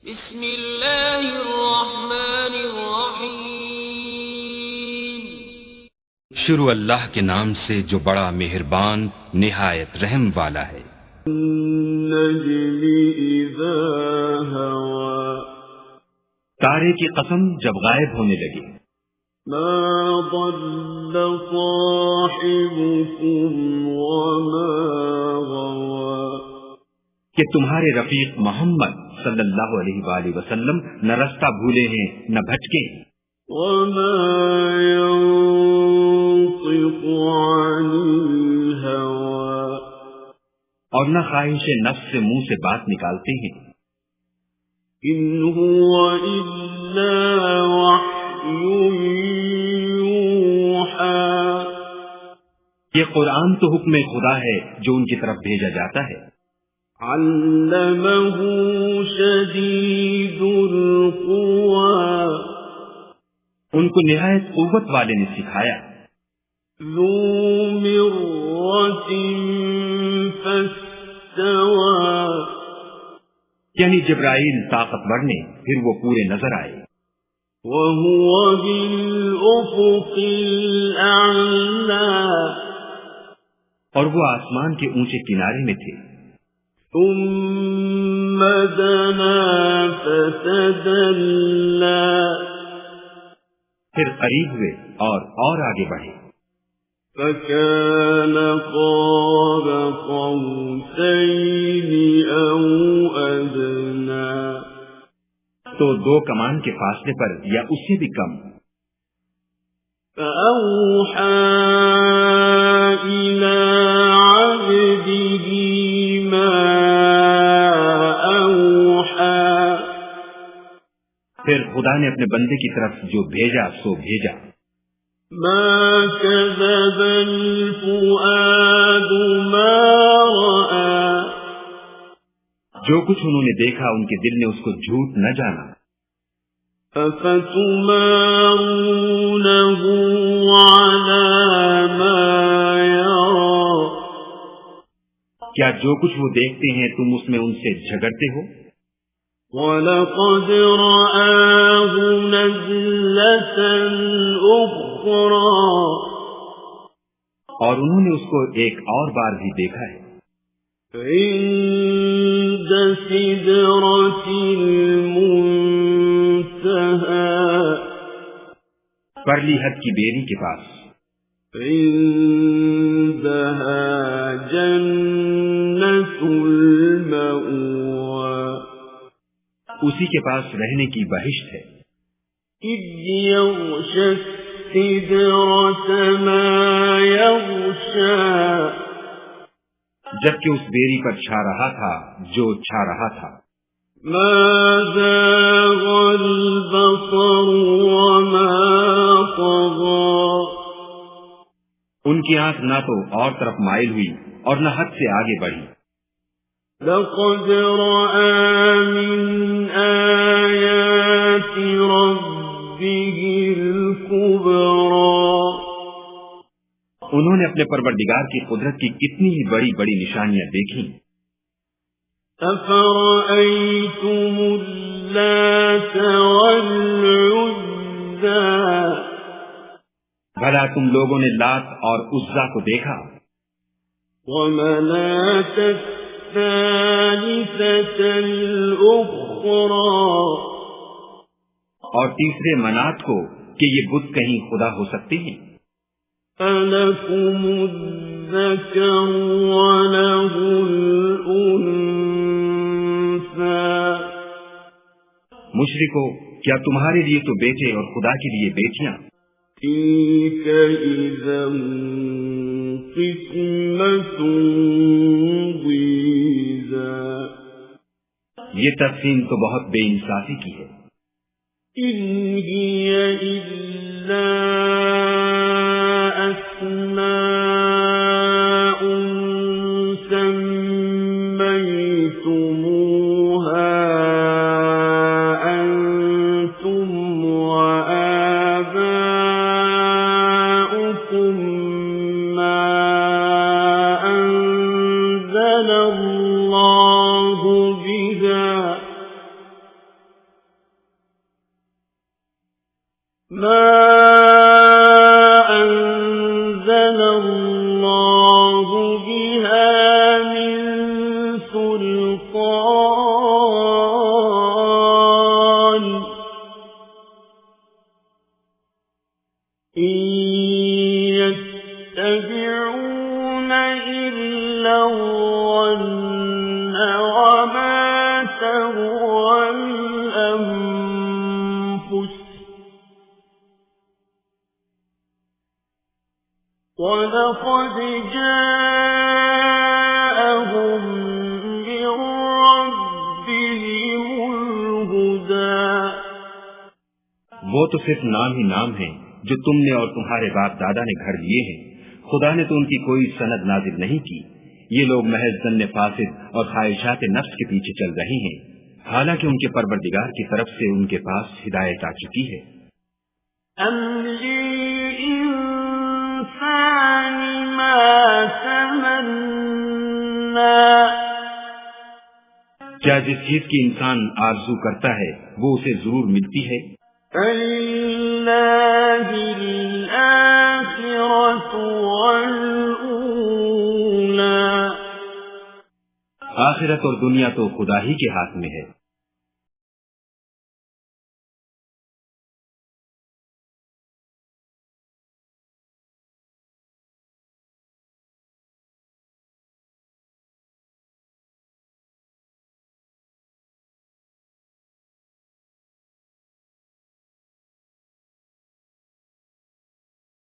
بسم اللہ الرحمن الرحیم۔ شروع اللہ کے نام سے جو بڑا مہربان نہایت رحم والا ہے۔ النجم اذا ہوا، تارے کی قسم جب غائب ہونے لگے۔ ما ضل صاحبكم وما غوى، کہ تمہارے رفیق محمد صلی اللہ علیہ وآلہ وسلم نہ رستہ بھولے ہیں نہ بھٹکے، وما ينطق عن الهوى، اور نہ خواہش نفس سے منہ سے بات نکالتے ہیں۔ ان هو الا وحی یوحى، یہ قرآن تو حکم خدا ہے جو ان کی طرف بھیجا جاتا ہے۔ علمه شدید القوى، ان کو نہایت قوت والے نے سکھایا۔ ذو مرة فاستوى، یعنی جبرائیل طاقتور نے پھر وہ پورے نظر آئے۔ وهو بالأفق الأعلى، اور وہ آسمان کے اونچے کنارے میں تھے۔ ثم دنا فتدلى، پھر قریب ہوئے اور آگے بڑھے۔ فكان قاب قوسين أو أدنى، تو دو کمان کے فاصلے پر یا اس سے بھی کم۔ فأوحى إلى عبده ما أوحى، پھر خدا نے اپنے بندے کی طرف جو بھیجا سو بھیجا۔ ما كذب الفؤاد ما رأى، جو کچھ انہوں نے دیکھا ان کے دل نے اس کو جھوٹ نہ جانا۔ أفتمارونه على ما يرى، کیا جو کچھ وہ دیکھتے ہیں تم اس میں ان سے جھگڑتے ہو؟ وَلَقَدْ رَآهُ نَزْلَةً أُخْرَى، اور انہوں نے اس کو ایک اور بار بھی دیکھا ہے۔ عند سدرة المنتهى، پرلی حد کی بیری کے پاس۔ عندها جنة المأوى، اسی کے پاس رہنے کی بہشت ہے۔ إذ يغشى السدرة ما يغشى، جبکہ اس بیری پر چھا رہا تھا جو چھا رہا تھا۔ ما زاغ البصر وما طغى، ان کی آنکھ نہ تو اور طرف مائل ہوئی اور نہ حد سے آگے بڑھی۔ لقد رأى من آيات ربه الكبرى، انہوں نے اپنے پروردگار کی قدرت کی کتنی ہی بڑی بڑی نشانیاں دیکھیں۔ أفرأيتم اللات والعزى، بھلا تم لوگوں نے لات اور عزا کو دیکھا؟ ومناة الثالثة الأخرى، اور تیسرے منات کو کہ یہ بت کہیں خدا ہو سکتے ہیں۔ ألكم الذكر وله الأنثى، مشرکو، کیا تمہارے لیے تو بیٹے اور خدا کے لیے بیٹیاں؟ تلك إذا قسمة ضيزى، یہ تقسیم تو بہت بے انصافی کی ہے۔ إن هي إلا أسماء سميتموها أنتم وآباؤكم ما أنزل الله بها، ما أنزل الله بها من سلطان إن يتبعون إلا الظن وما تهوى الأنفس وَلَقَدْ جَاءَهُم مِّن رَّبِّهِمُ الْهُدَىٰ۔ وہ تو صرف نام ہی نام ہیں جو تم نے اور تمہارے باپ دادا نے گھڑ لیے ہیں، خدا نے تو ان کی کوئی سند نازل نہیں کی۔ یہ لوگ محض ظن فاسد اور خواہشات نفس کے پیچھے چل رہے ہیں، حالانکہ ان کے پروردگار کی طرف سے ان کے پاس ہدایت آ چکی ہے۔ کیا جس چیز کی انسان آرزو کرتا ہے وہ اسے ضرور ملتی ہے۔ فَلِلَّهِ الْآخِرَةُ وَالْأُولَىٰ، آخرت اور دنیا تو خدا ہی کے ہاتھ میں ہے۔